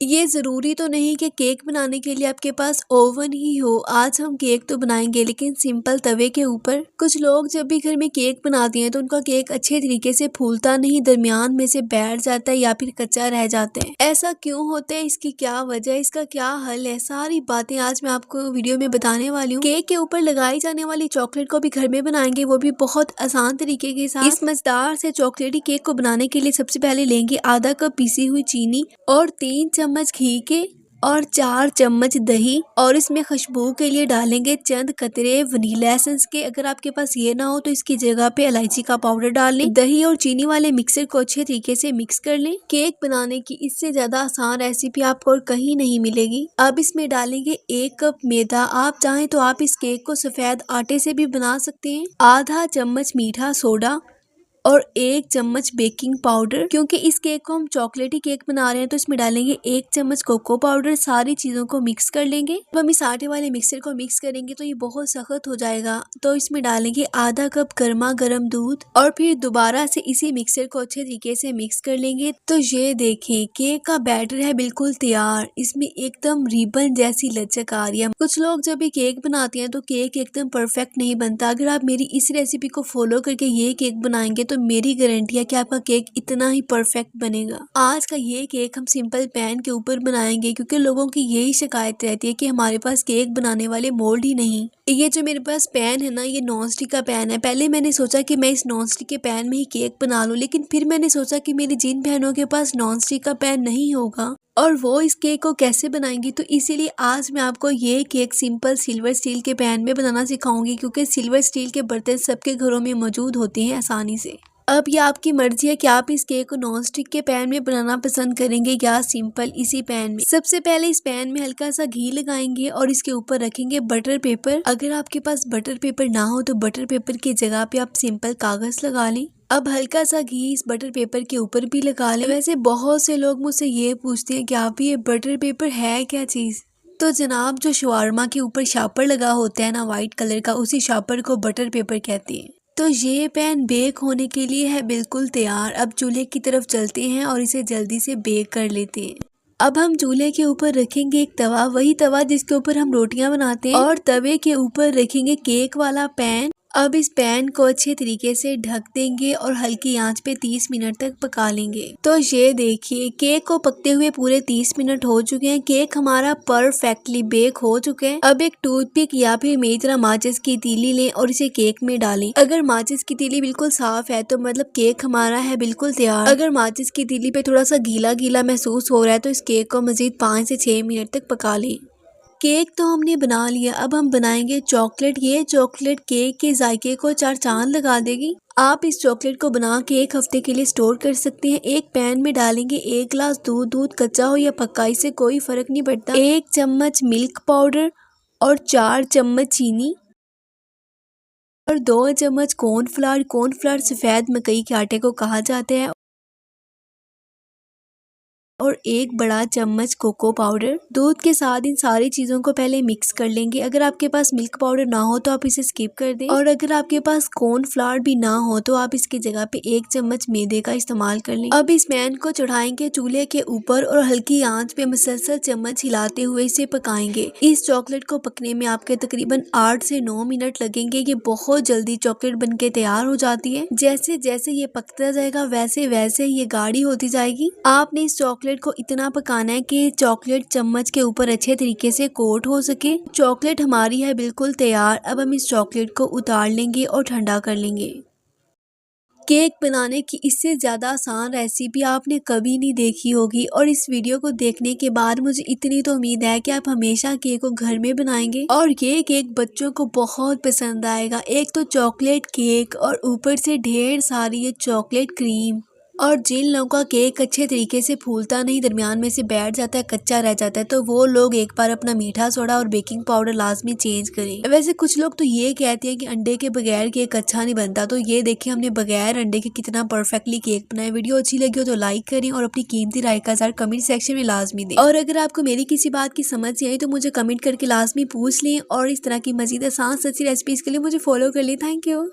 ये ज़रूरी तो नहीं कि केक बनाने के लिए आपके पास ओवन ही हो। आज हम केक तो बनाएंगे लेकिन सिंपल तवे के ऊपर। कुछ लोग जब भी घर में केक बनाते हैं तो उनका केक अच्छे तरीके से फूलता नहीं, दरमियान में से बैठ जाता है या फिर कच्चा रह जाता है। ऐसा क्यों होता है, इसकी क्या वजह है, इसका क्या हल है, सारी बातें आज मैं आपको वीडियो में बताने वाली हूँ। केक के ऊपर लगाई जाने वाली चॉकलेट को भी घर में बनाएंगे, वो भी बहुत आसान तरीके के साथ। इस मजेदार से चॉकलेटी केक को बनाने के लिए सबसे पहले लेंगे आधा कप पीसी हुई चीनी और 3 चम्मच घी के और 4 चम्मच दही, और इसमें खुशबू के लिए डालेंगे चंद कतरे वनीला एसेंस के। अगर आपके पास ये ना हो तो इसकी जगह पे इलायची का पाउडर डाल लें। दही और चीनी वाले मिक्सर को अच्छे तरीके से मिक्स कर लें। केक बनाने की इससे ज्यादा आसान रेसिपी आपको और कहीं नहीं मिलेगी। अब इसमें डालेंगे 1 कप मैदा। आप चाहें तो आप इस केक को सफेद आटे से भी बना सकते हैं। आधा चम्मच मीठा सोडा और 1 चम्मच बेकिंग पाउडर। क्योंकि इस केक को हम चॉकलेटी केक बना रहे हैं तो इसमें डालेंगे 1 चम्मच कोको पाउडर। सारी चीजों को मिक्स कर लेंगे। अब हम इस आटे वाले मिक्सर को मिक्स करेंगे तो ये बहुत सख्त हो जाएगा, तो इसमें डालेंगे आधा कप गर्मा गर्म दूध और फिर दोबारा से इसी मिक्सर को अच्छे तरीके से मिक्स कर लेंगे। तो ये देखें, केक का बैटर है बिल्कुल तैयार। इसमें एकदम रिबन जैसी लचक आ रही है। कुछ लोग जब भी केक बनाते हैं तो केक एकदम परफेक्ट नहीं बनता। अगर आप मेरी इस रेसिपी को फॉलो करके ये केक बनाएंगे तो मेरी गारंटी है कि आपका केक इतना ही परफेक्ट बनेगा। आज का ये केक हम सिंपल पैन के ऊपर बनाएंगे क्योंकि लोगों की यही शिकायत रहती है कि हमारे पास केक बनाने वाले मोल्ड ही नहीं। ये जो मेरे पास पैन है ना, ये नॉन स्टिक का पैन है। पहले मैंने सोचा कि मैं इस नॉन स्टिक के पैन में ही केक बना लूं, लेकिन फिर मैंने सोचा कि मेरी जिन बहनों के पास नॉन स्टिक का पैन नहीं होगा और वो इस केक को कैसे बनाएंगी, तो इसीलिए आज मैं आपको ये केक सिंपल सिल्वर स्टील के पैन में बनाना सिखाऊंगी। क्योंकि सिल्वर स्टील के बर्तन सबके घरों में मौजूद होते हैं आसानी से। अब ये आपकी मर्जी है कि आप इस केक को नॉन स्टिक के पैन में बनाना पसंद करेंगे या सिंपल इसी पैन में। सबसे पहले इस पैन में हल्का सा घी लगाएंगे और इसके ऊपर रखेंगे बटर पेपर। अगर आपके पास बटर पेपर ना हो तो बटर पेपर की जगह पे आप सिंपल कागज लगा लें। अब हल्का सा घी इस बटर पेपर के ऊपर भी लगा लें। वैसे बहुत से लोग मुझसे ये पूछते हैं कि आप ये बटर पेपर है क्या चीज। तो जनाब, जो शवारमा के ऊपर शापर लगा होता है ना वाइट कलर का, उसी शापर को बटर पेपर कहते हैं। तो ये पैन बेक होने के लिए है बिल्कुल तैयार। अब चूल्हे की तरफ चलते हैं और इसे जल्दी से बेक कर लेते हैं। अब हम चूल्हे के ऊपर रखेंगे एक तवा, वही तवा जिसके ऊपर हम रोटियां बनाते हैं, और तवे के ऊपर रखेंगे केक वाला पैन। अब इस पैन को अच्छे तरीके से ढक देंगे और हल्की आंच पे 30 मिनट तक पका लेंगे। तो ये देखिए, केक को पकते हुए पूरे 30 मिनट हो चुके हैं। केक हमारा परफेक्टली बेक हो चुके हैं। अब एक टूथपिक या फिर मेरी तरह माचिस की तीली लें और इसे केक में डालें। अगर माचिस की तीली बिल्कुल साफ है तो मतलब केक हमारा है बिल्कुल तैयार। अगर माचिस की तीली पे थोड़ा सा गीला गीला महसूस हो रहा है तो इस केक को मजीद 5 से 6 मिनट तक पका लें। केक तो हमने बना लिया, अब हम बनाएंगे चॉकलेट। ये चॉकलेट केक के जायके को 4 चांद लगा देगी। आप इस चॉकलेट को बना के 1 हफ्ते के लिए स्टोर कर सकते हैं। एक पैन में डालेंगे 1 गिलास दूध। दूध कच्चा हो या पक्का, इससे कोई फर्क नहीं पड़ता। 1 चम्मच मिल्क पाउडर और 4 चम्मच चीनी और 2 चम्मच कॉर्नफ्लावर। कॉर्नफ्लावर सफेद मकई के आटे को कहा जाता है, और 1 बड़ा चम्मच कोको पाउडर। दूध के साथ इन सारी चीजों को पहले मिक्स कर लेंगे। अगर आपके पास मिल्क पाउडर ना हो तो आप इसे स्किप कर दें, और अगर आपके पास कॉर्नफ्लावर भी ना हो तो आप इसकी जगह पे 1 चम्मच मैदे का इस्तेमाल कर लें। अब इस पैन को चढ़ाएंगे चूल्हे के ऊपर और हल्की आंच पे मुसलसल चम्मच हिलाते हुए इसे पकाएंगे। इस चॉकलेट को पकने में आपके तकरीबन 8 से 9 मिनट लगेंगे। ये बहुत जल्दी चॉकलेट बन के तैयार हो जाती है। जैसे जैसे ये पकता जाएगा वैसे वैसे ये गाढ़ी होती जाएगी। आपने इस चॉकलेट को इतना पकाना है कि चॉकलेट चम्मच के ऊपर अच्छे तरीके से कोट हो सके। चॉकलेट हमारी है बिल्कुल तैयार। अब हम इस चॉकलेट को उतार लेंगे और ठंडा कर लेंगे। केक बनाने की इससे ज़्यादा आसान रेसिपी आपने कभी नहीं देखी होगी, और इस वीडियो को देखने के बाद मुझे इतनी तो उम्मीद है कि आप हमेशा केक को घर में बनाएंगे और ये केक बच्चों को बहुत पसंद आएगा। एक तो चॉकलेट केक और ऊपर से ढेर सारी ये चॉकलेट क्रीम। और जिन लोगों का केक अच्छे तरीके से फूलता नहीं, दरमियान में से बैठ जाता है, कच्चा रह जाता है, तो वो लोग एक बार अपना मीठा सोडा और बेकिंग पाउडर लाजमी चेंज करें। वैसे कुछ लोग तो ये कहते हैं कि अंडे के बगैर केक अच्छा नहीं बनता, तो ये देखिए हमने बगैर अंडे के कितना परफेक्टली केक बनाया। वीडियो अच्छी लगी हो तो लाइक करें और अपनी कीमती राय का इज़हार कमेंट सेक्शन में लाजमी दें। और अगर आपको मेरी किसी बात की समझ नहीं आई तो मुझे कमेंट करके लाजमी पूछ लें, और इस तरह की मजीद आसान सच्ची रेसिपीज के लिए मुझे फॉलो कर लें। Thank you.